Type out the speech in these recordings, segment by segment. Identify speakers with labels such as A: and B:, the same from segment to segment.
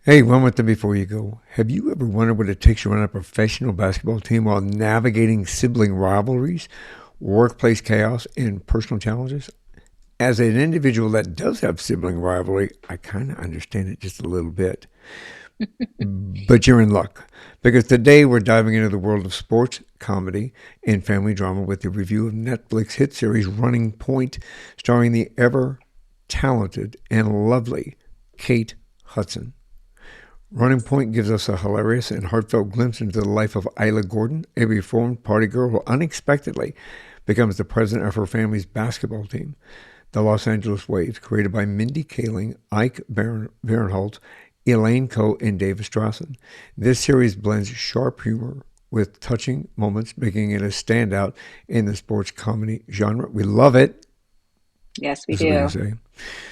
A: Hey, one more thing before you go. Have you ever wondered what it takes to run a professional basketball team while navigating sibling rivalries, workplace chaos, and personal challenges? As an individual that does have sibling rivalry, I kind of understand it just a little bit. But you're in luck because today we're diving into the world of sports, comedy, and family drama with a review of Netflix hit series Running Point, starring the ever talented and lovely Kate Hudson. Running Point gives us a hilarious and heartfelt glimpse into the life of Isla Gordon, a reformed party girl who unexpectedly becomes the president of her family's basketball team, the Los Angeles Waves, created by Mindy Kaling, Ike Barinholtz, Elaine Ko, and David Stassen. This series blends sharp humor with touching moments, making it a standout in the sports comedy genre. We love it.
B: Yes, we
A: That's what you
B: do.
A: say.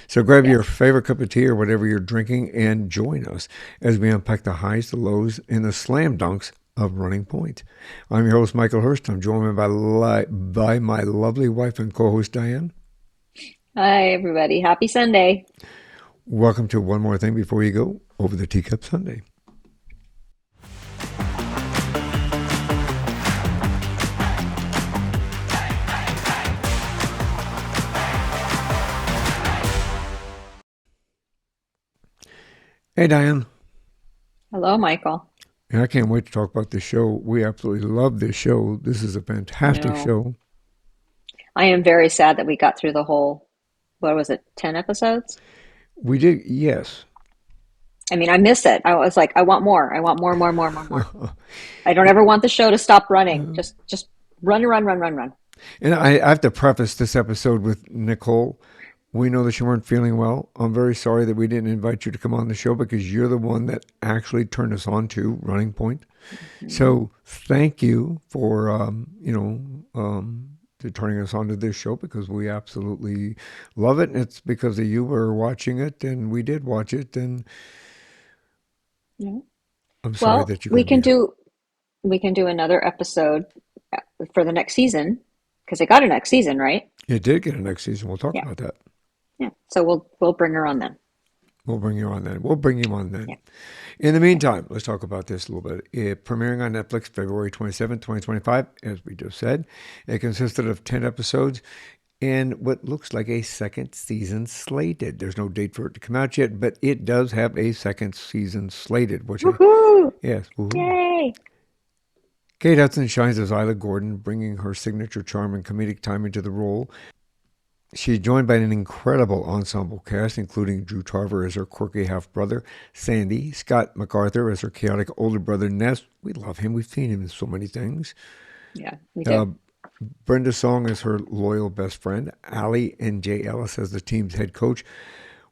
A: So grab your
B: Yes.
A: favorite cup of tea or whatever you're drinking and join us as we unpack the highs, the lows, and the slam dunks of Running Point. I'm your host, Michael Hurst. I'm joined by my lovely wife and co-host, Diane.
B: Hi, everybody. Happy Sunday.
A: Welcome to One More Thing Before You Go over the Teacup Sunday. Hey, Diane.
B: Hello, Michael.
A: And I can't wait to talk about this show. We absolutely love this show. This is a
B: I
A: fantastic
B: know.
A: show.
B: I am very sad that we got through the whole, what was it, 10 episodes?
A: We did, yes.
B: I mean, I miss it. I was like, I want more. I want more, more, more, more, more. I don't ever want the show to stop running. Just run, run, run, run, run.
A: And I have to preface this episode with Nicole. We know that you weren't feeling well. I'm very sorry that we didn't invite you to come on the show because you're the one that actually turned us on to Running Point.
B: Mhm.
A: So thank you for, to turning us on to this show because we absolutely love it. And it's because of you were watching it and we did watch it. And
B: Yeah.
A: I'm sorry
B: Well,
A: that you couldn't be here.
B: we can do another episode for the next season because it got a next season, right?
A: It did get a next season. We'll talk
B: Yeah.
A: about that.
B: Yeah. So we'll bring her on then.
A: We'll bring you on then. We'll bring you on then.
B: Yeah.
A: In the
B: Yeah.
A: meantime, let's talk about this a little bit. It premiering on Netflix February 27th, 2025, as we just said. It consisted of 10 episodes and what looks like a second season slated. There's no date for it to come out yet, but it does have a second season slated, which I,
B: Woohoo!
A: yes, woohoo.
B: Yay!
A: Kate Hudson shines as Isla Gordon, bringing her signature charm and comedic timing to the role. She's joined by an incredible ensemble cast, including Drew Tarver as her quirky half brother, Sandy, Scott MacArthur as her chaotic older brother, Ness. We love him. We've seen him in so many things.
B: Yeah, we do.
A: Uh, Brenda Song as her loyal best friend, Allie and Jay Ellis as the team's head coach,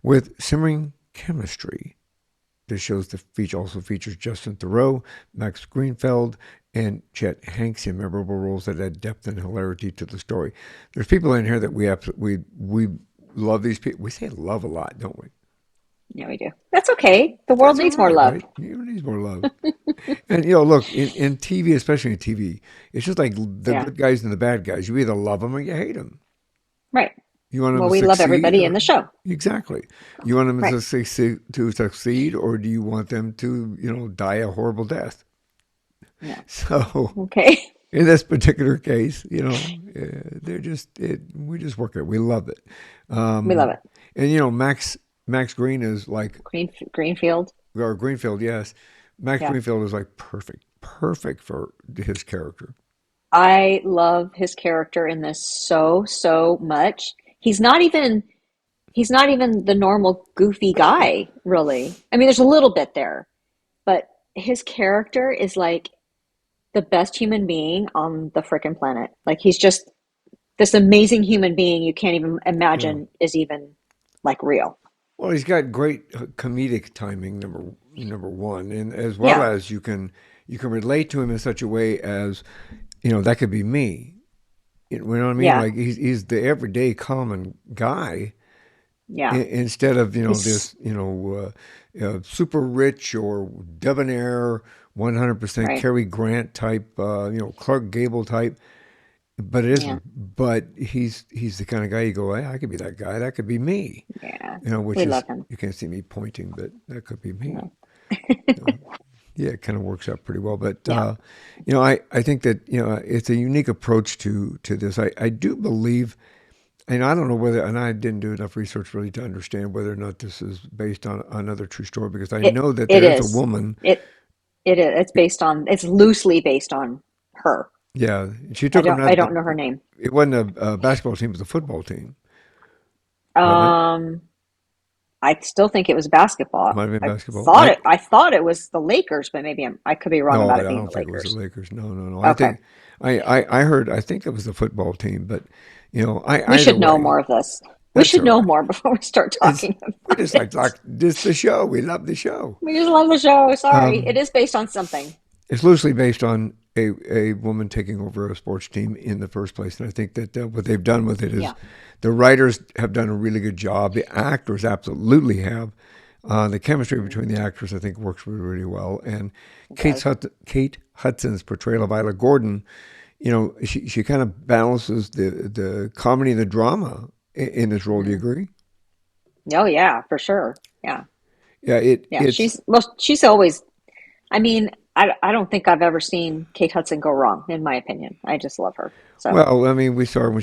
A: with simmering chemistry. This shows the feature also features Justin Theroux, Max Greenfeld, and Chet Hanks in memorable roles that add depth and hilarity to the story. There's people in here that we love these people. We say love a lot, don't we?
B: Yeah, we do. That's okay. The world
A: That's all
B: needs more
A: right,
B: love.
A: right? You need more love. And look, in TV, especially in TV, it's just like the
B: Yeah,
A: good guys and the bad guys. You either love them or you hate them.
B: right.
A: You want them
B: Well,
A: to
B: we love
A: succeed,
B: everybody in
A: or
B: the show.
A: exactly. You want them
B: Right.
A: to succeed, or do you want them to, die a horrible death?
B: Yeah.
A: So,
B: Okay.
A: in this particular case, we just work it. We love it.
B: We love
A: Um,
B: it.
A: and Max Green is like,
B: Greenfield.
A: or Greenfield, yes. Max
B: Yeah.
A: Greenfield is like perfect for his character.
B: I love his character in this so much. He's not even the normal goofy guy, really. I mean, there's a little bit there, but his character is like the best human being on the frickin' planet. Like he's just this amazing human being you can't even
A: Yeah.
B: imagine is even like real.
A: Well, he's got great comedic timing, number one, and as well
B: Yeah.
A: as you can relate to him in such a way as that could be me. You know what I mean?
B: Yeah.
A: Like he's the everyday common guy
B: Yeah.
A: instead of
B: He's
A: this super rich or debonair 100%
B: right.
A: Cary Grant type, Clark Gable type. But it
B: Yeah.
A: isn't. But he's the kind of guy you go, hey, I could be that guy. That could be me.
B: Yeah.
A: Which
B: We
A: is
B: love him.
A: you can't see me pointing, but that could be me.
B: No.
A: Yeah, it kind of works out pretty well. But
B: Yeah.
A: I think that it's a unique approach to this. I do believe, and I don't know whether, and I didn't do enough research really to understand whether or not this is based on another true story because I
B: It
A: know that
B: it
A: there is a
B: is.
A: woman.
B: It is. It's based on. It's loosely based on her.
A: Yeah, she took on
B: I
A: that.
B: don't know her name.
A: It wasn't a basketball team; it was a football team, wasn't it?
B: Um, I still think it was basketball.
A: Might have been basketball. I
B: I thought it was the Lakers, but I could be wrong
A: No,
B: about
A: I
B: it being
A: don't
B: the
A: think it was the
B: Lakers.
A: Lakers. No, no, no. I
B: Okay.
A: think I heard. I think it was the football team, but
B: We
A: either
B: should know
A: way,
B: more of this. We
A: that's
B: should
A: all
B: know
A: right.
B: more before we start
A: It's
B: talking
A: we
B: about
A: just like
B: it.
A: this the show. We love the show.
B: We just love the show. Sorry. It
A: Um,
B: is based on something.
A: it's loosely based on a woman taking over a sports team in the first place, and I think that what they've done with it is
B: Yeah.
A: the writers have done a really good job. The actors absolutely have. The chemistry
B: Hmm.
A: between the actors, I think, works really, really well. And
B: It does.
A: Kate Hudson's portrayal of Isla Gordon, she kind of balances the comedy and the drama in this role. Do you
B: Hmm.
A: agree?
B: Oh yeah, for sure. Yeah.
A: Yeah,
B: Yeah.
A: it's
B: She's always, I mean, I don't think I've ever seen Kate Hudson go wrong, in my opinion. I just love her. So
A: well. I mean, we saw her when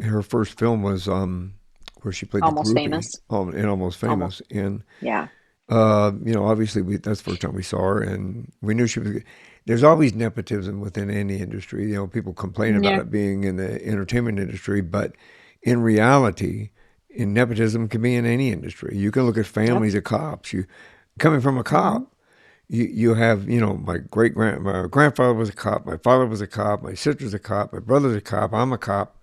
A: her first film was where she played the
B: almost
A: groupie
B: famous.
A: in Almost
B: Almost.
A: Famous, and
B: Yeah.
A: obviously that's the first time we saw her, and we knew she was. There's always nepotism within any industry. People complain about
B: Yeah.
A: it being in the entertainment industry, but in reality, nepotism can be in any industry. You can look at
B: Yep.
A: families of cops. You coming from a
B: Hmm.
A: cop, you have my grandfather was a cop, my father was a cop, my sister's a cop, my brother's a cop, I'm a cop.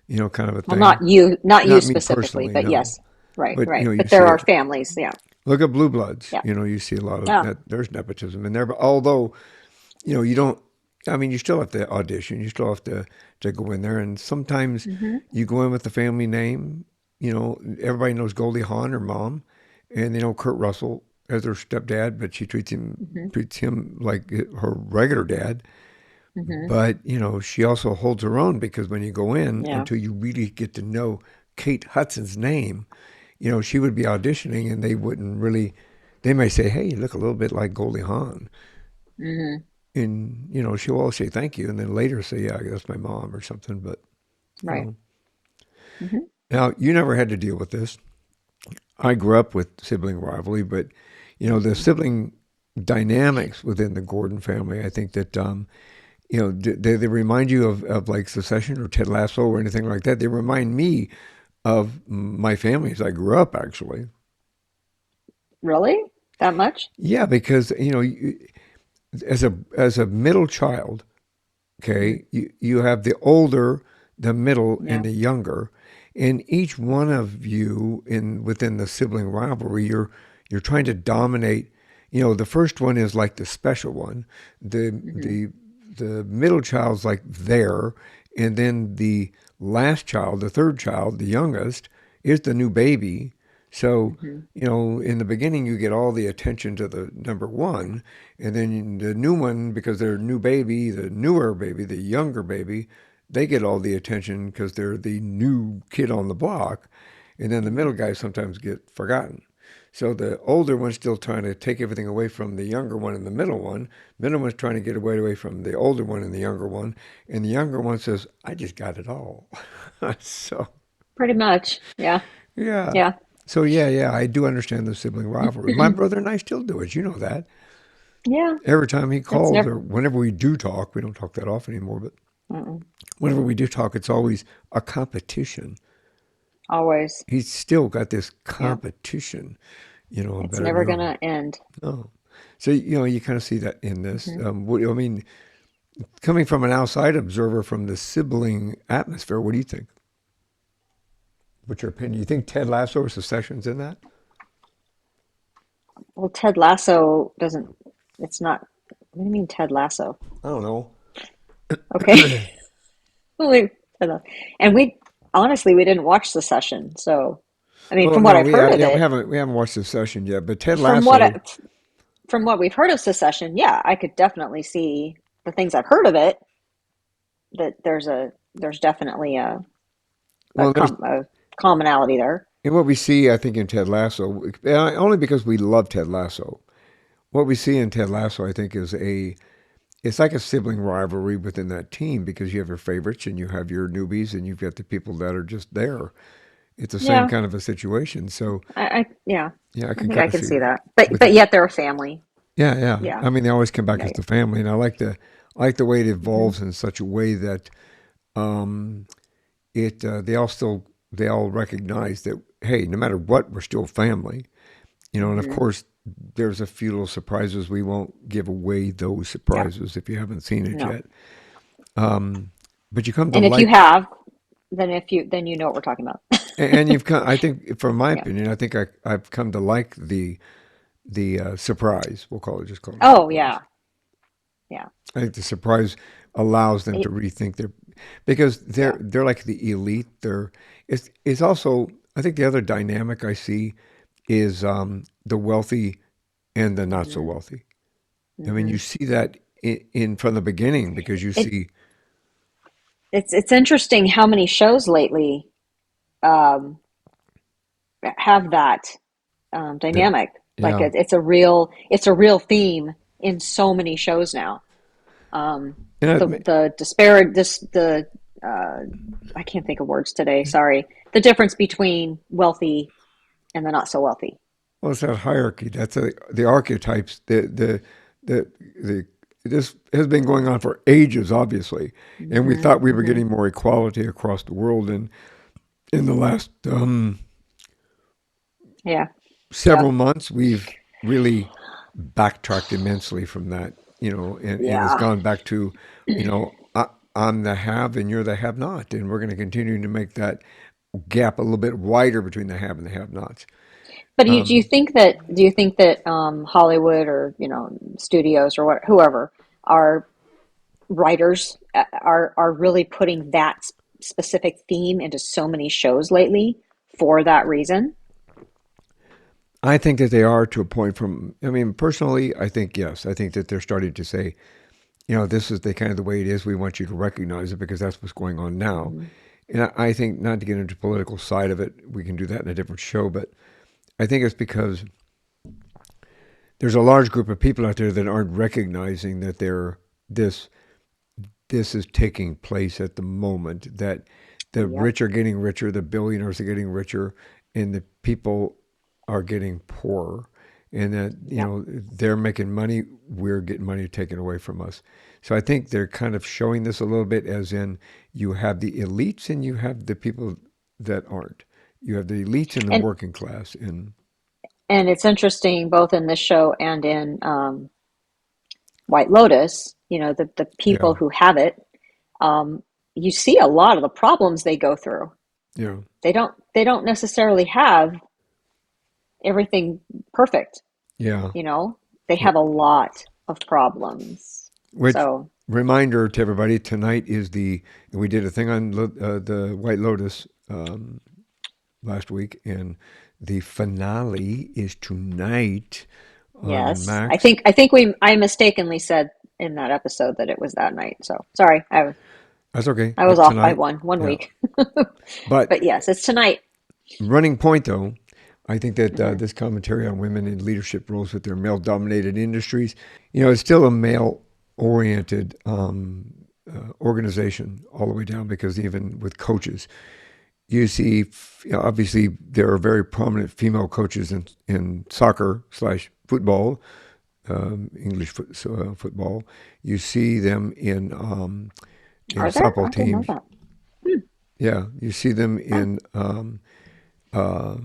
A: Kind of a
B: Well,
A: thing.
B: not you
A: Not me
B: specifically,
A: personally,
B: but
A: no,
B: yes. Right,
A: but
B: right.
A: you
B: But
A: see
B: there are
A: it.
B: families. Yeah.
A: Look at Blue Bloods.
B: Yeah.
A: You see a lot of
B: Yeah.
A: that. There's nepotism in there, but although you don't. I mean, you still have to audition. You still have to go in there, and sometimes
B: Hmm.
A: you go in with the family name. Everybody knows Goldie Hawn, her mom, and they know Kurt Russell as her stepdad, but she
B: Hmm.
A: treats him like her regular dad.
B: Hmm.
A: But she also holds her own because when you go in,
B: Yeah.
A: until you really get to know Kate Hudson's name, she would be auditioning, and they wouldn't really. They may say, "Hey, you look a little bit like Goldie Hawn,"
B: Hmm.
A: and she'll always say thank you, and then later say, "Yeah, that's my mom" or something. But you
B: Right.
A: know,
B: Hmm.
A: now you never had to deal with this. I grew up with sibling rivalry, but the sibling dynamics within the Gordon family, I think that they remind you of like Succession or Ted Lasso or anything like that. They remind me of my family as I grew up, actually.
B: Really? That much?
A: Yeah, because as a middle child,
B: Hmm.
A: okay, you have the older, the middle, and
B: Yeah.
A: the younger, and each one of you within the sibling rivalry, you're trying to dominate. The first one is like the special one. The
B: Hmm.
A: the the middle child's like there, and then the last child, the third child, the youngest, is the new baby. So,
B: Hmm.
A: in the beginning, you get all the attention to the number one, and then the new one, because they're new baby, the newer baby, the younger baby, they get all the attention because they're the new kid on the block. And then the
B: Hmm.
A: middle guys sometimes get forgotten. So the older one's still trying to take everything away from the younger one and the middle one. Middle one's trying to get away from the older one and the younger one. And the younger one says, I just got it all. So,
B: Pretty much. Yeah.
A: yeah.
B: Yeah.
A: So, yeah, I do understand the sibling rivalry. My brother and I still do it. You know that.
B: Yeah.
A: Every time he
B: It's
A: calls
B: never.
A: or whenever we do talk, we don't talk that often anymore, but
B: Mm-mm.
A: whenever we do talk, it's always a competition.
B: Always.
A: He's still got this
B: Yeah.
A: competition,
B: It's
A: better
B: never
A: know.
B: gonna end.
A: No. So, you kind of see that in this.
B: Hmm.
A: I mean, coming from an outside observer from the sibling atmosphere, what do you think? What's your opinion? You think Ted Lasso or Succession's in that?
B: Well, Ted Lasso doesn't. It's not. What do you mean, Ted Lasso?
A: I don't know.
B: Okay. Wait, Ted Lasso. And we honestly we didn't watch Succession, so I mean,
A: Well,
B: from what
A: no,
B: I've heard of
A: yeah,
B: it,
A: we haven't watched Succession yet, but Ted
B: from what
A: Lasso.
B: I, from what we've heard of Succession, yeah, I could definitely see the things I've heard of it. That there's definitely
A: Well, there's
B: a commonality there.
A: and what we see, I think, in Ted Lasso, only because we love Ted Lasso. what we see in Ted Lasso, I think, it's like a sibling rivalry within that team because you have your favorites and you have your newbies and you've got the people that are just there. It's the same
B: Yeah,
A: kind of a situation. So
B: yeah,
A: yeah, I
B: I
A: can
B: think I
A: kind of
B: can
A: see
B: see
A: that
B: that.
A: with
B: But
A: it.
B: yet they're a family.
A: Yeah, yeah.
B: Yeah,
A: I mean, they always come back
B: yeah,
A: as
B: yeah.
A: the family, and I like the way it
B: Hmm.
A: evolves in such a way that um, it they all recognize that hey, no matter what, we're still family. You know, and of
B: Hmm.
A: course, there's a few little surprises. We won't give away those
B: Yeah,
A: surprises if you haven't seen it
B: no.
A: yet. Um, but you come to
B: And if you
A: like,
B: have, then you know what we're talking about.
A: and you've come. I think, from my
B: Yeah.
A: opinion, I think I've come to like the surprise. We'll call it just call it a
B: Oh
A: surprise.
B: yeah, yeah.
A: I think the surprise allows them to
B: It,
A: rethink their because
B: yeah.
A: they're like the elite. It's also I think the other dynamic I see is the wealthy and the not so
B: Hmm.
A: wealthy. I mean,
B: Hmm.
A: you see that in from the beginning because you
B: It
A: see,
B: it's interesting how many shows lately um, have that
A: that,
B: dynamic. Like
A: yeah,
B: it's a real theme in so many shows now. Um,
A: and
B: the disparate this the uh, I can't think of words today. Sorry. The difference between wealthy and the not so wealthy.
A: well, it's that hierarchy. That's the archetypes. The the this has been going on for ages, obviously, and we
B: Hmm.
A: thought we were
B: Hmm.
A: getting more equality across the world, and in the last
B: Yeah. Yeah.
A: several months, we've really backtracked immensely from that, and it's
B: Yeah.
A: gone back to, I'm the have and you're the have not. And we're going to continue to make that gap a little bit wider between the have and the have nots.
B: But
A: Um,
B: do you think that Hollywood or studios or whoever are writers are really putting that specific theme into so many shows lately for that reason?
A: I think that they are to a point I mean, personally, I think yes. I think that they're starting to say, this is the kind of the way it is. We want you to recognize it because that's what's going on now.
B: Hmm.
A: And I think not to get into the political side of it, we can do that in a different show, but I think it's because there's a large group of people out there that aren't recognizing that this this is taking place at the moment. That the
B: Yep.
A: rich are getting richer, the billionaires are getting richer, and the people are getting poorer. And that
B: Yep.
A: they're making money, we're getting money taken away from us. So I think they're kind of showing this a little bit, as in you have the elites and you have the people that aren't. You have the elites and the
B: And
A: working class, and
B: and it's interesting both in this show and in White Lotus, the
A: yeah,
B: people who have it, um, you see a lot of the problems they go through.
A: yeah,
B: They don't necessarily have everything perfect,
A: yeah.
B: you know. They have a lot of problems.
A: Which
B: So,
A: reminder to everybody, tonight is we did a thing on the White Lotus last week, and the finale is tonight on
B: yes,
A: Max.
B: I mistakenly said in that episode that it was that night. So, sorry.
A: That's okay.
B: I was
A: It's
B: off by
A: tonight.
B: one
A: Yeah.
B: week.
A: But
B: But yes, it's tonight.
A: running point, though, I think that
B: Hmm.
A: this commentary on women in leadership roles with their male dominated industries, it's still a male oriented organization all the way down because even with coaches, you see, obviously, there are very prominent female coaches in soccer slash football, football. You see them in
B: Are there?
A: softball
B: I didn't know
A: teams.
B: that. Hmm.
A: Yeah,
B: Oh,
A: uh,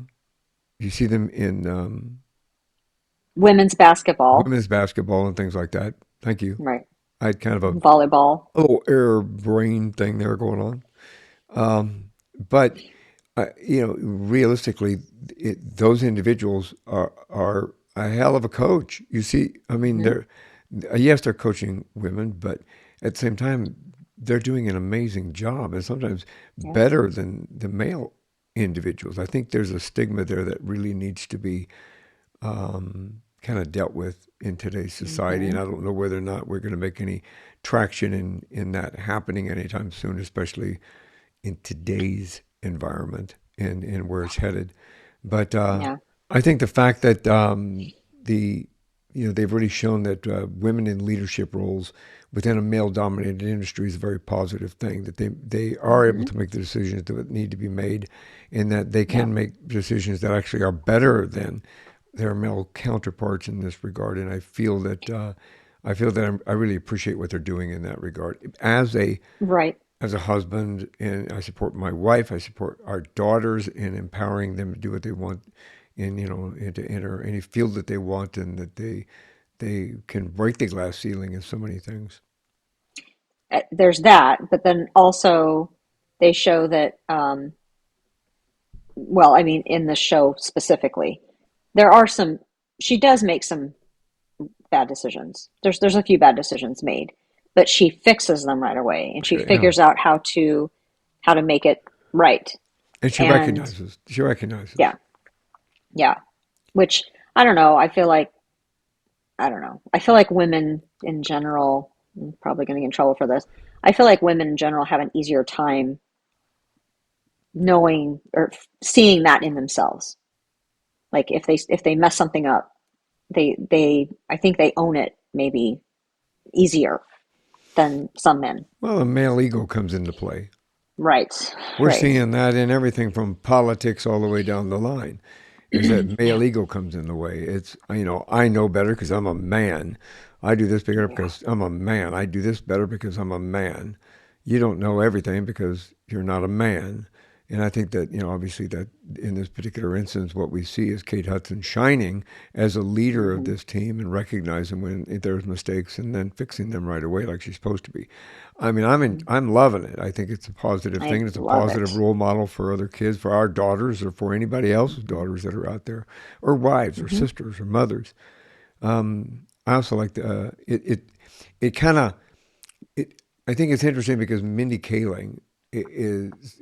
A: you see them in
B: women's basketball,
A: women's basketball and things like that. Thank you.
B: right?
A: I had kind of
B: Volleyball.
A: a little air brain thing there going on. But realistically, those individuals are a hell of a coach. You see, I mean,
B: Hmm.
A: yes, they're coaching women, but at the same time, they're doing an amazing job, and sometimes
B: Yeah.
A: better than the male individuals. I think there's a stigma there that really needs to be kind of dealt with in today's society, and
B: Hmm.
A: I don't know whether or not we're going to make any traction in that happening anytime soon, especially in today's environment and where it's headed. But
B: Yeah.
A: I think the fact that the they've really shown that women in leadership roles within a male-dominated industry is a very positive thing. That they are able
B: Hmm.
A: to make the decisions that need to be made, and that they
B: Yeah.
A: can make decisions that actually are better than their male counterparts in this regard. And I really appreciate what they're doing in that regard.
B: Right.
A: As a husband, and I support my wife. I support our daughters in empowering them to do what they want, and to enter any field that they want, and that they can break the glass ceiling in so many things.
B: There's that, but then also they show that, well, I mean, in the show specifically, there are some, she does make some bad decisions. There's a few bad decisions made, but she fixes them right away and she
A: Yeah,
B: figures out how to make it right.
A: and she
B: And
A: recognizes. She recognizes.
B: yeah, yeah. Which I don't know. I don't know. I feel like women in general, I'm probably going to get in trouble for this. I feel like women in general have an easier time knowing or seeing that in themselves. Like if they mess something up, they I think they own it maybe easier than some men.
A: Well, the male ego comes into play.
B: Right.
A: We're
B: Right.
A: seeing that in everything from politics all the way down the line. Is that male ego comes in the way? It's I know better because I'm a man. I do this better
B: Yeah.
A: because I'm a man. I do this better because I'm a man. You don't know everything because you're not a man. And I think that, obviously that in this particular instance, what we see is Kate Hudson shining as a leader of
B: Hmm.
A: this team and recognizing when there's mistakes and then fixing them right away like she's supposed to be. I mean, I'm loving it. I think it's a positive
B: I
A: thing. It's a
B: love
A: positive
B: it.
A: role model for other kids, for our daughters, or for anybody else's
B: Hmm.
A: daughters that are out there, or wives, or
B: Hmm.
A: sisters, or mothers. I also like it kind of it. I think it's interesting because Mindy Kaling is,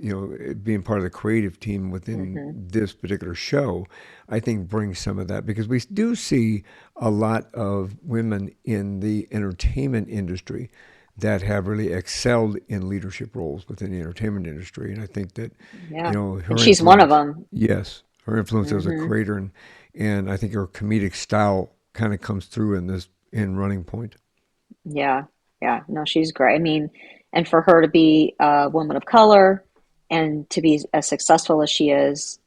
A: being part of the creative team within
B: Hmm.
A: this particular show, I think brings some of that because we do see a lot of women in the entertainment industry that have really excelled in leadership roles within the entertainment industry. And I think that,
B: Yeah. And
A: her
B: she's one of
A: influence,
B: them.
A: yes, her influence as a
B: Hmm.
A: creator, and I think her comedic style kind of comes through in Running Point.
B: Yeah. Yeah. No, she's great. I mean, and for her to be a woman of color and to be as successful as she is,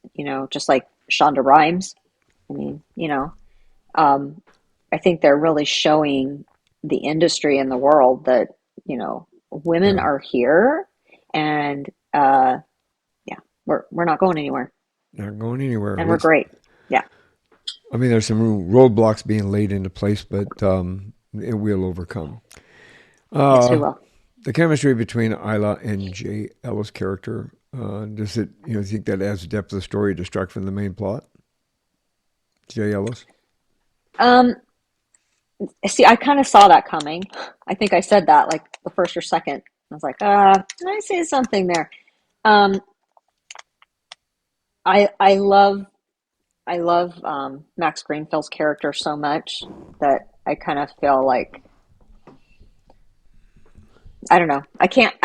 B: just like Shonda Rhimes. I mean, um, I think they're really showing the industry and the world that, women
A: Yeah,
B: are here and yeah, we're not going anywhere
A: not going anywhere.
B: and we're
A: Let's.
B: great. Yeah.
A: I mean, there's some roadblocks being laid into place, but it will overcome.
B: Yes, we
A: Uh,
B: will.
A: the chemistry between Isla and Jay Ellis' character, does it, think that adds depth to the story, distract from the main plot? Jay Ellis?
B: Um, See, I kind of saw that coming. I think I said that like the first or second. I was like, I see something there. Um, I love Max Greenfield's character so much that I kind of feel like I don't know. I can't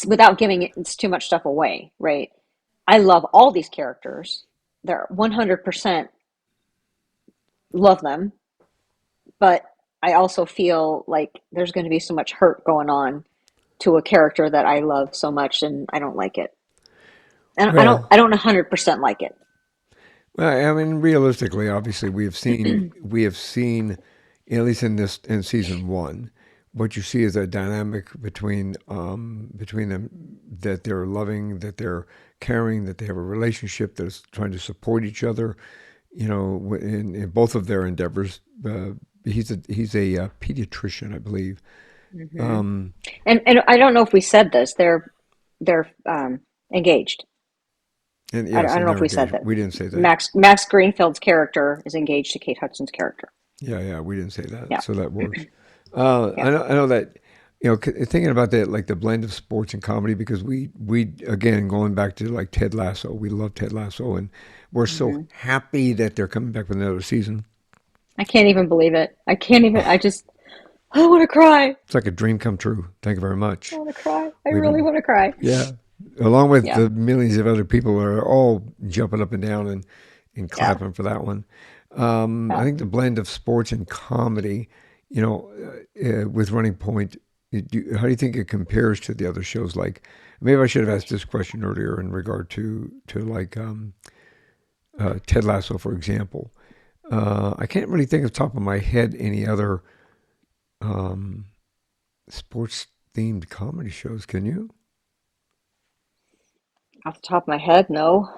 B: without giving it it's too much stuff away, right? I love all these characters. They're 100% love them, but I also feel like there's going to be so much hurt going on to a character that I love so much, and I don't like it. And I don't
A: Well,
B: I don't 100% like it.
A: I mean, realistically, obviously, we have seen, at least in season one, what you see is a dynamic between them, that they're loving, that they're caring, that they have a relationship that's trying to support each other. In both of their endeavors. He's a pediatrician, I believe.
B: Hmm. And I don't know if we said this. They're engaged.
A: And
B: I
A: yes,
B: don't
A: and
B: know if
A: they're
B: we said
A: engaged.
B: that.
A: We didn't say that.
B: Max Greenfield's character is engaged to Kate Hudson's character.
A: Yeah, yeah, we didn't say that.
B: Yeah,
A: So that works.
B: yeah.
A: I know that, thinking about that, like the blend of sports and comedy, because we again going back to like Ted Lasso, we love Ted Lasso, and we're so
B: Hmm.
A: happy that they're coming back with another season.
B: I can't even believe it. I can't even. I want to cry.
A: It's like a dream come true. Thank you very
B: I
A: much.
B: want to cry. I
A: We've
B: really
A: been,
B: want to cry.
A: yeah, along with
B: Yeah,
A: the millions of other people who are all jumping up and down and
B: yeah.
A: clapping for that one. I
B: Yeah.
A: think the blend of sports and comedy, with Running Point, how do you think it compares to the other shows? Like, maybe I should have asked this question earlier in regard to like Ted Lasso, for example. I can't really think of the top of my head any other um, sports themed comedy shows. Can you?
B: Off the top of my head, no.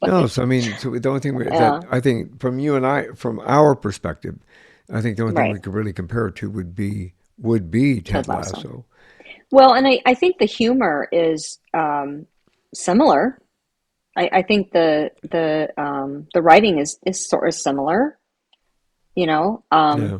B: But
A: No. So I mean, so the only thing that
B: yeah,
A: I think from you and I, from our perspective, I think the only thing we
B: right.
A: could really compare it to would be
B: Ted
A: Ted
B: Lasso.
A: Lasso.
B: Well, and I think the humor is similar. I think the writing is sort of similar. You know,
A: Yeah.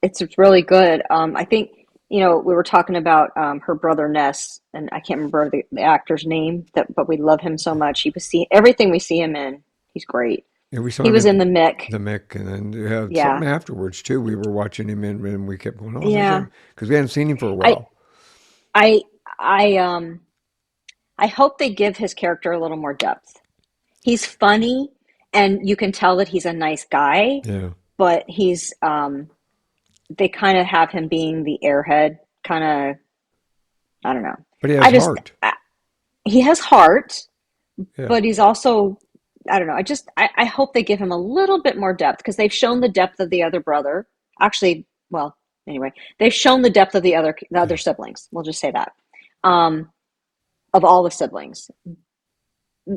B: it's really good. I think we were talking about her brother Ness, and I can't remember the actor's name. But we love him so much. He was see everything we see him in. He's great.
A: Yeah, we saw
B: He
A: him
B: was
A: in
B: in the Mick.
A: the Mick, and then we had something
B: Yeah,
A: afterwards too. We were watching him in, and we kept going, "Oh, there's
B: yeah.
A: him," because we hadn't seen him for a
B: I
A: while.
B: I I hope they give his character a little more depth. He's funny, and you can tell that he's a nice guy,
A: Yeah,
B: but they kind of have him being the airhead, kind of, I don't know.
A: but he has
B: I just,
A: heart.
B: he has heart,
A: Yeah,
B: but he's also, I don't know. I hope they give him a little bit more depth because they've shown the depth of the other brother. Actually, well, anyway, they've shown the depth of the other siblings. We'll just say that. Um, of all the siblings,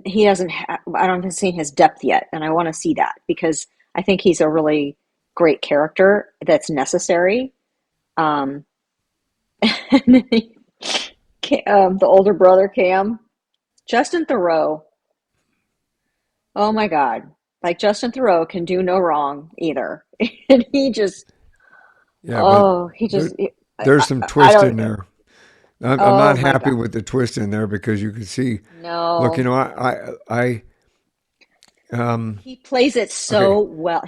B: he doesn't. I don't have seen his depth yet, and I want to see that because I think he's a really great character that's necessary. Um, and then the older brother Cam, Justin Thoreau. Oh my God. Like Justin Thoreau can do no wrong either. And
A: yeah, but
B: he
A: there,
B: just,
A: there's some
B: I
A: twist
B: don't,
A: in there. I'm
B: oh
A: not
B: my
A: happy
B: God.
A: with the twist in there because you can see. Look,
B: No, he plays it
A: okay,
B: so well.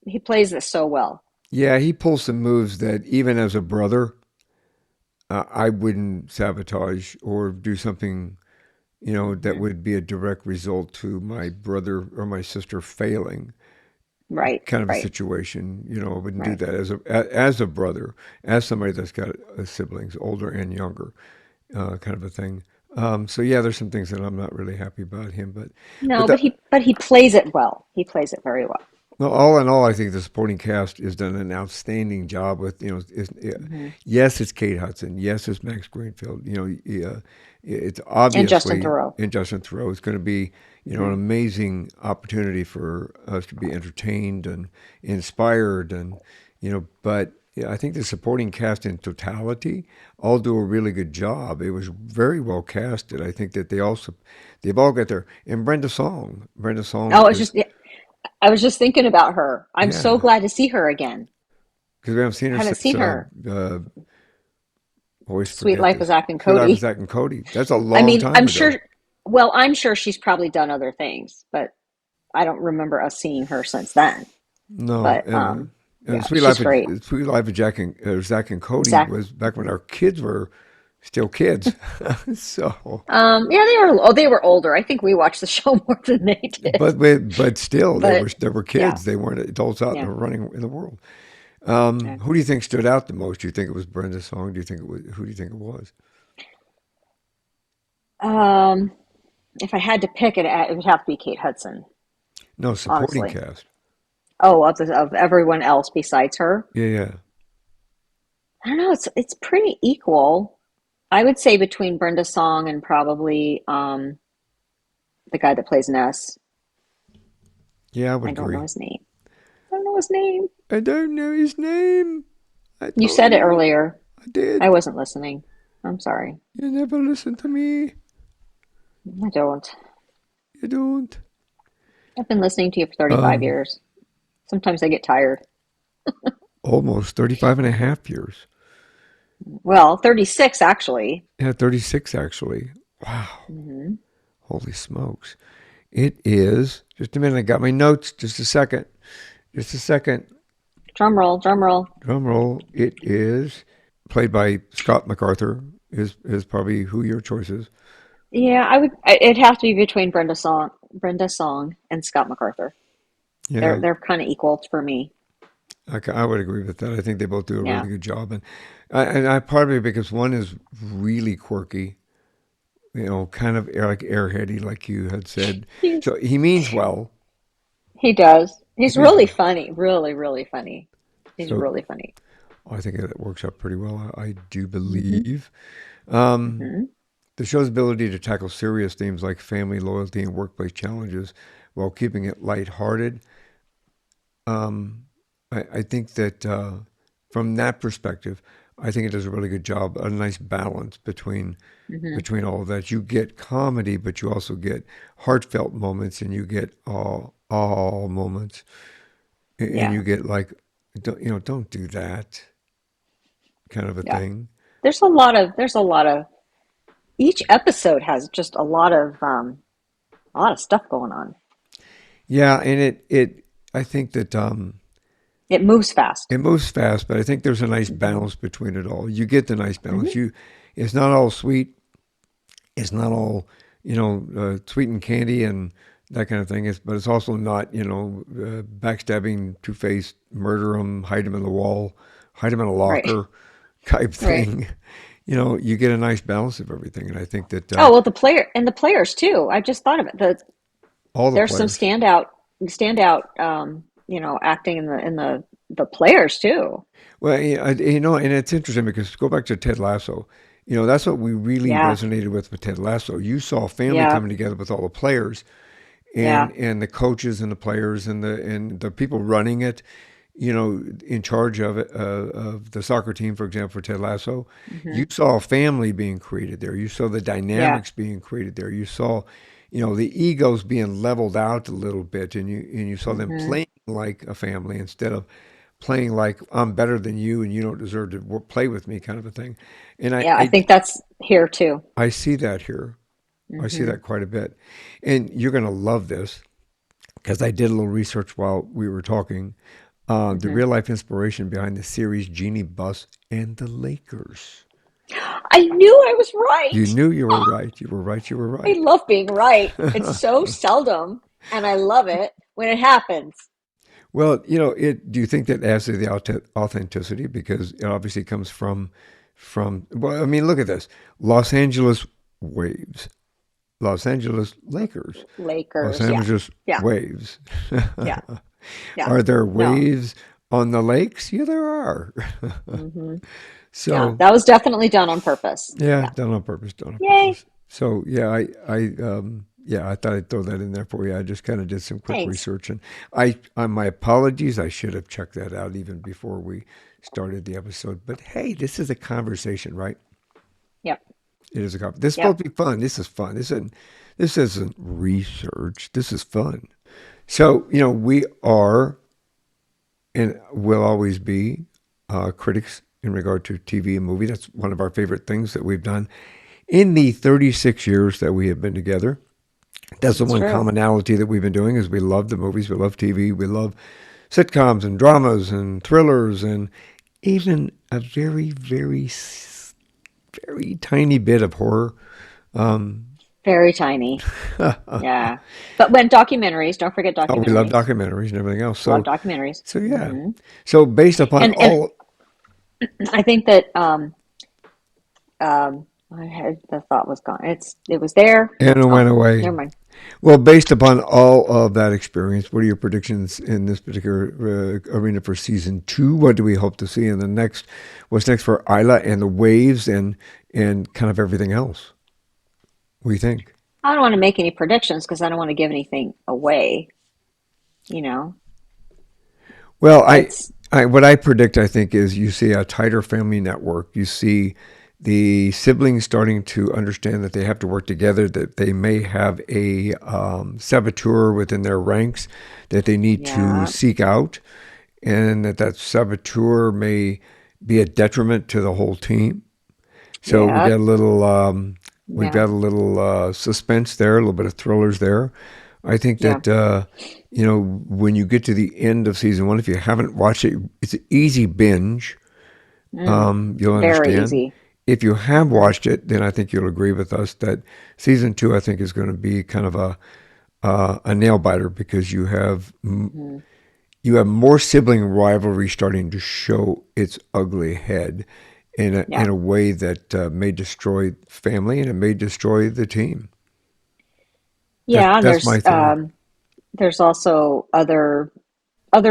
B: He plays it so well.
A: yeah, he pulls some moves that even as a brother, I wouldn't sabotage or do something, that
B: Hmm.
A: would be a direct result to my brother or my sister failing.
B: Right,
A: Kind of a
B: right,
A: situation. I wouldn't do
B: right.
A: that as a brother, as somebody that's got siblings, older and younger, kind of a thing. So yeah, there's some things that I'm not really happy about him, but
B: No, but he plays it well. He plays it very well.
A: well, all in all, I think the supporting cast has done an outstanding job with
B: Hmm.
A: yes, it's Kate Hudson, yes, it's Max Greenfield. Yeah, it's
B: And Justin
A: obviously
B: Thoreau.
A: in Justin Thoreau. It's going to be an
B: Hmm.
A: amazing opportunity for us to be entertained and inspired, and but yeah, I think the supporting cast in totality all do a really good job. It was very well casted. I think that they've all got their and Brenda Song. Brenda Song
B: Oh,
A: is
B: I was just thinking about her. I'm so
A: yeah.
B: glad to see her again.
A: Because we haven't seen
B: I
A: her
B: haven't
A: since
B: seen her.
A: always
B: Sweet
A: forget
B: Life of
A: this.
B: Zach and
A: Sweet Life of
B: Cody.
A: Zach and Cody. That's a
B: I
A: long
B: mean,
A: time ago.
B: I'm sure she's probably done other things, but I don't remember us seeing her since then.
A: No,
B: But
A: and
B: yeah, she's great.
A: Sweet Life of Zach and Cody
B: Zach.
A: was back when our kids were still kids. So,
B: Yeah, they were older. I think we watched the show more than they did.
A: but still,
B: But
A: they were
B: yeah,
A: kids. They weren't adults out
B: yeah.
A: there running in the world.
B: Yeah.
A: Who do you think stood out the most? Do you think it was Brenda's song? Do you think it was who do you think it was?
B: Um, if I had to pick it would have to be Kate Hudson,
A: No, supporting
B: honestly.
A: cast.
B: Oh, of everyone else besides her.
A: Yeah, yeah.
B: I don't know. It's pretty equal. I would say between Brenda Song and probably the guy that plays Ness.
A: Yeah, I would
B: I don't know
A: agree.
B: his name. I don't know his name.
A: I don't know his name. I
B: You
A: don't
B: said it
A: know.
B: earlier.
A: I
B: I
A: did.
B: wasn't listening. I'm sorry.
A: You never listen to me.
B: I don't.
A: You don't.
B: I've been listening to you for 35
A: Um,
B: years. Sometimes I get tired.
A: almost 35 and a half years.
B: Well, 36 actually.
A: Yeah, 36 actually. Wow.
B: Hmm.
A: Holy smokes. It is. Just a minute. I got my notes. Just a second. Just a second.
B: Drum roll, drum roll.
A: Drum roll. It is played by Scott MacArthur. Is probably who your choice is.
B: Yeah, it'd have to be between Brenda Song and Scott MacArthur.
A: Yeah,
B: They're kind of equal for me.
A: I would agree with that. I think they both do a
B: Yeah.
A: really good job, and I probably because one is really quirky, kind of like airheady, like you had said.
B: He
A: So he means well.
B: he does.
A: He
B: He's
A: means
B: really
A: well.
B: funny. Really, really funny. He's
A: So
B: really funny.
A: I think that works out pretty well. I do
B: Hmm.
A: believe. Um,
B: Hmm.
A: the show's ability to tackle serious themes like family, loyalty, and workplace challenges while keeping it lighthearted. Um, I think that from that perspective, I think it does a really good job, a nice balance
B: Hmm.
A: between all of that. You get comedy, but you also get heartfelt moments, and you get all moments, and
B: Yeah.
A: you get like, don't do that kind of a
B: Yeah.
A: thing.
B: There's a lot of each episode has just a lot of stuff going on.
A: Yeah, and I think that
B: It moves fast.
A: it moves fast, but I think there's a nice
B: Hmm.
A: balance between it all. You get the nice balance.
B: Hmm.
A: It's not all sweet. It's not all, sweet and candy and that kind of thing. But it's also not, backstabbing, two-faced, murder them, hide them in the wall, hide them in a
B: Right.
A: locker type
B: Right.
A: thing. You get a nice balance of everything, and I think that
B: Oh, well, the players too. I just thought of it.
A: all the
B: There's some
A: players.
B: standout acting in the players too.
A: Well, and it's interesting because go back to Ted Lasso. That's what we really
B: Yeah.
A: resonated with Ted Lasso. You saw family
B: Yeah.
A: coming together with all the players
B: Yeah.
A: and the coaches and the players and the people running it, in charge of it, of the soccer team, for example, for Ted Lasso.
B: Hmm.
A: You saw a family being created there. You saw the
B: Yeah.
A: dynamics being created there. You saw, the egos being leveled out a little bit, and you saw them
B: Hmm.
A: playing like a family instead of playing like I'm better than you and you don't deserve to play with me, kind of a thing. And
B: Yeah. I think that's here too.
A: I see that here. I see
B: Hmm.
A: that quite a bit. And you're going to love this because I did a little research while we were talking. The
B: Hmm.
A: real life inspiration behind the series Jeannie Buss and the Lakers.
B: I knew I was right.
A: You knew you were right. You were right. You were
B: I
A: right.
B: love being right. It's so seldom, and I love it when it happens.
A: Well, do you think that adds to the authenticity because it obviously comes from, well, I mean, look at this. Los Angeles Waves, Los Angeles Lakers, Los
B: Lakers. Yeah.
A: Angeles
B: Yeah.
A: Waves.
B: Yeah. Yeah.
A: Are there
B: No.
A: waves on the lakes? Yeah, there are.
B: Hmm. Yeah.
A: So,
B: That was definitely done on purpose.
A: yeah,
B: Yeah.
A: done on purpose, done on
B: Yay.
A: purpose. So, yeah, I thought I'd throw that in there for you. I just kind of did some quick
B: Thanks.
A: research, and my apologies. I should have checked that out even before we started the episode. But hey, this is a conversation, right?
B: Yep.
A: It is a conversation. This is supposed
B: Yep.
A: to be fun. This is fun. This isn't research. This is fun. So, we are and will always be critics in regard to TV and movie. That's one of our favorite things that we've done in the 36 years that we have been together. That's the
B: It's
A: one
B: true.
A: commonality that we've been doing is we love the movies, we love TV, we love sitcoms and dramas and thrillers and even a very, very, very tiny bit of horror. Um,
B: Very tiny.
A: oh,
B: Yeah. But when documentaries, don't forget
A: we love
B: documentaries.
A: documentaries and everything else.
B: Love
A: So,
B: documentaries.
A: so yeah.
B: Hmm.
A: So based upon
B: And
A: all,
B: I think that I had the thought was gone. It was there. Now
A: and it
B: it's
A: went
B: gone.
A: away.
B: Never mind.
A: Well, based upon all of that experience, what are your predictions in this particular arena for season two? What do we hope to see in the next? What's next for Isla and the waves and kind of everything else? What do you think?
B: I don't want to make any predictions because I don't want to give anything away. You know,
A: Well,
B: it's
A: what I predict, I think, is you see a tighter family network. You see the siblings starting to understand that they have to work together, that they may have a saboteur within their ranks that they need to
B: yeah,
A: seek out, and that saboteur may be a detriment to the whole team. So
B: yeah,
A: we've
B: yeah,
A: got a little suspense there, a little bit of thrillers there. I think
B: yeah.
A: that when you get to the end of season one, if you haven't watched it, it's an easy binge.
B: Mm,
A: You'll
B: very
A: understand.
B: easy.
A: If you have
B: Hmm.
A: watched it, then I think you'll agree with us that season two, I think, is going to be kind of a nail biter because
B: Hmm.
A: you have more sibling rivalry starting to show its ugly head
B: Yeah.
A: in a way that may destroy family and it may destroy the team.
B: Yeah, and
A: That's my theory.
B: there's also other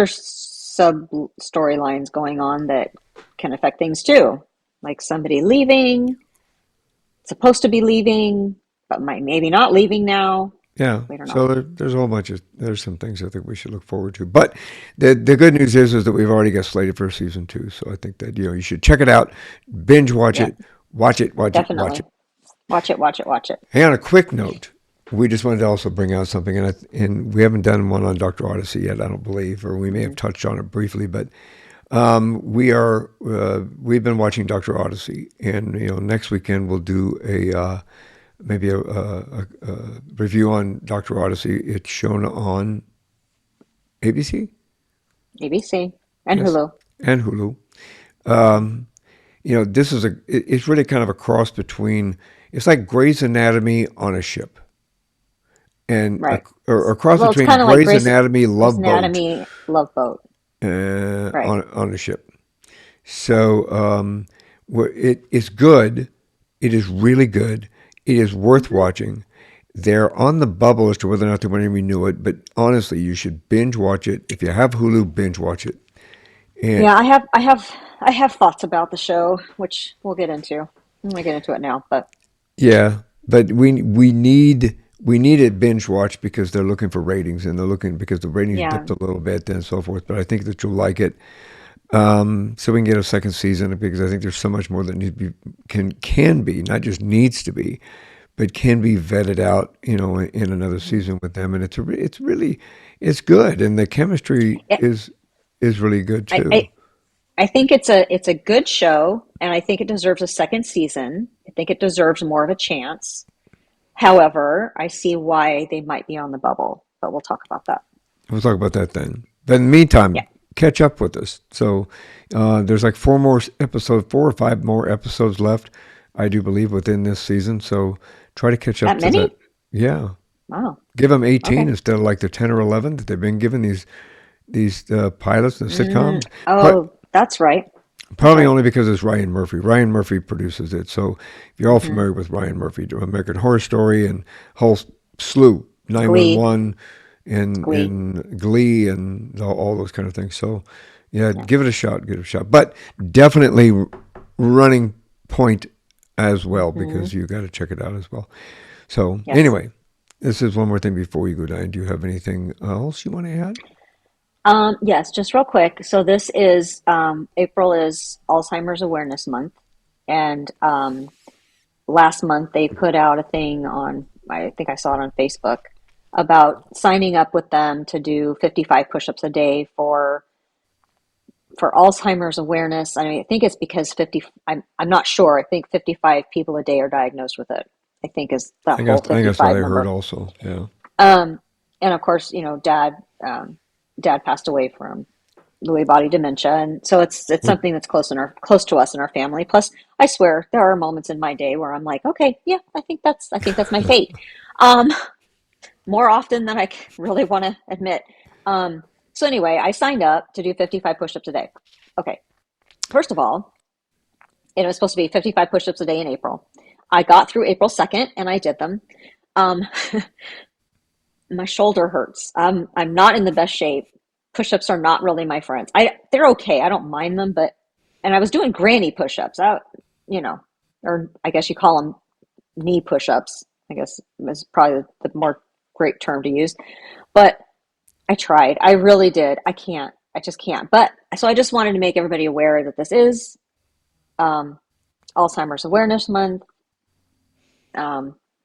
B: sub storylines going on that can affect things too. Like somebody leaving, supposed to be leaving, but might maybe not leaving now.
A: Yeah.
B: We don't know.
A: So there's a whole bunch of there's some things I think we should look forward to. But the good news is that we've already got slated for season 2. So I think that you should check it out, binge watch
B: Yeah,
A: it, watch it, watch it, watch
B: definitely.
A: it.
B: Watch it, watch it, watch it.
A: Hey, on a quick note, we just wanted to also bring out something, and we haven't done one on Dr. Odyssey yet, I don't believe, or we may have
B: Hmm.
A: touched on it briefly, but we've been watching Dr. Odyssey, and next weekend we'll do a maybe a review on Dr. Odyssey. It's shown on ABC,
B: ABC and
A: yes,
B: Hulu.
A: and Hulu. This is it's really kind of a cross between. It's like Grey's Anatomy on a ship, and
B: Right.
A: or a cross
B: Well, it's
A: between
B: kind of like
A: Grey's Anatomy
B: Grey's
A: Love Boat
B: Anatomy Love Boat. Right.
A: on a ship. So it is good. It is really good. It is worth
B: Hmm.
A: watching. They're on the bubble as to whether or not they want to renew it, but honestly, you should binge watch it. If you have Hulu, binge watch it. And
B: Yeah, I have thoughts about the show, which we'll get into. I'm gonna get into it now, but
A: yeah, but we need it binge watch because they're looking for ratings and they're looking because the ratings
B: yeah.
A: dipped a little bit and so forth. But I think that you'll like it. So we can get a second season because I think there's so much more that needs to be can be not just needs to be, but can be vetted out. In another season with them, and it's really it's good, and the chemistry
B: Yeah,
A: is really good
B: I,
A: too.
B: I I think it's a good show, and I think it deserves a second season. I think it deserves more of a chance. However, I see why they might be on the bubble, but we'll talk about that.
A: We'll talk about that then. But in the
B: Yeah,
A: meantime, catch up with us. So there's like 4 or 5 more episodes left, I do believe, within this season. So try to catch up
B: that
A: to that.
B: many?
A: Yeah,
B: Wow.
A: give them 18
B: Okay.
A: instead of like the 10 or 11 that they've been given these pilots and
B: Mm.
A: sitcoms. But
B: Oh, that's right. That's
A: probably
B: right.
A: only because it's Ryan Murphy. Ryan Murphy produces it. So if you're all
B: Hmm.
A: familiar with Ryan Murphy, American Horror Story and whole slew,
B: Glee.
A: 911 and
B: Glee.
A: Glee and all those kind of things. So yeah,
B: Yeah.
A: give it a shot. Give it a shot. But definitely running point as well
B: Hmm.
A: because you got to check it out as well. So
B: Yes.
A: anyway, this is one more thing before you go down. Do you have anything else you want to add?
B: Yes, just real quick. So this is April is Alzheimer's Awareness Month, and last month they put out a thing on, I think I saw it on Facebook, about signing up with them to do 55 push-ups a day for Alzheimer's awareness. I mean, I think it's because 50, I'm not sure. I think 55 people a day are diagnosed with it. I think is that whole
A: I think that's what
B: 55
A: I heard
B: number.
A: also. Yeah.
B: Um, and of course, dad passed away from Lewy body dementia, and so it's
A: Well,
B: something that's close to us in our family. Plus, I swear there are moments in my day where I'm like, okay, yeah, I think that's my fate. Um, More often than I really want to admit. So anyway, I signed up to do 55 push-ups a day. Okay, first of all, it was supposed to be 55 push-ups a day in April. I got through April 2nd and I did them. Um, my shoulder hurts. I'm not in the best shape. Push-ups are not really my friends. They're okay. I don't mind them, but and I was doing granny push-ups. You know, or I guess you call them knee push-ups. I guess is probably the more great term to use. But I tried. I really did. I can't. I just can't. But so I just wanted to make everybody aware that this is um, Alzheimer's Awareness Month.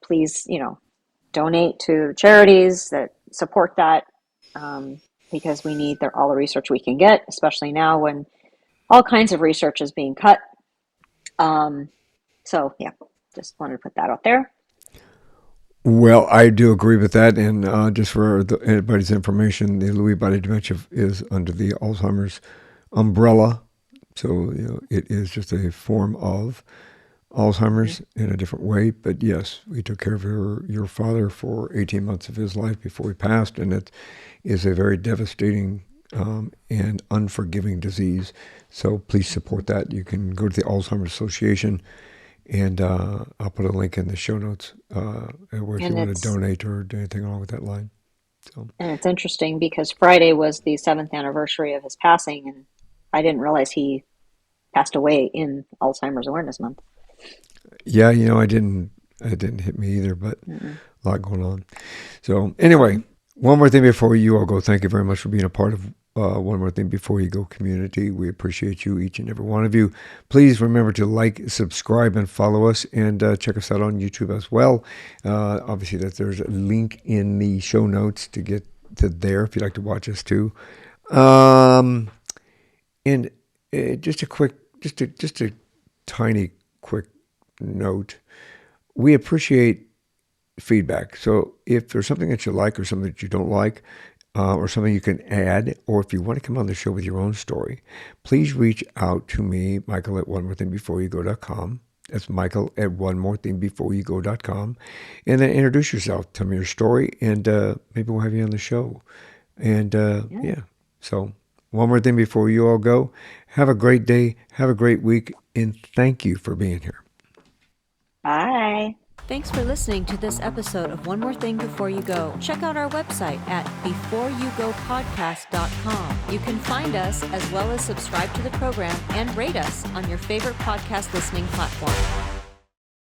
B: Please, donate to charities that support that, um, because we need all the research we can get, especially now when all kinds of research is being cut. Um, so, yeah, just wanted to put that out there.
A: well, I do agree with that. And just for anybody's information, the Lewy body dementia is under the Alzheimer's umbrella. So, it is just a form of Alzheimer's in a different way. But yes, we took care of your father for 18 months of his life before he passed, and it is a very devastating and unforgiving disease. So please support that. You can go to the Alzheimer's Association, and I'll put a link in the show notes where if you
B: And
A: want to
B: it's
A: donate or do anything along with that line. So
B: and it's interesting because Friday was the 7th anniversary of his passing, and I didn't realize he passed away in Alzheimer's Awareness Month.
A: yeah, it didn't hit me either, but
B: Mm-mm.
A: a lot going on. So anyway, one more thing before you all go. Thank you very much for being a part of One More Thing Before You Go community. We appreciate you, each and every one of you. Please remember to like, subscribe, and follow us, and check us out on YouTube as well. Obviously, there's a link in the show notes to get to there if you'd like to watch us too. And just a tiny quick note. We appreciate feedback. So if there's something that you like or something that you don't like, or something you can add, or if you want to come on the show with your own story, please reach out to me, Michael at onemorethingbeforeyougo.com. That's Michael at onemorethingbeforeyougo.com. And then introduce yourself, tell me your story, and maybe we'll have you on the show. And yeah, so one more thing before you all go. Have a great day, have a great week, and thank you for being here.
B: Bye.
C: Thanks for listening to this episode of One More Thing Before You Go. Check out our website at beforeyougopodcast.com. You can find us as well as subscribe to the program and rate us on your favorite podcast listening platform.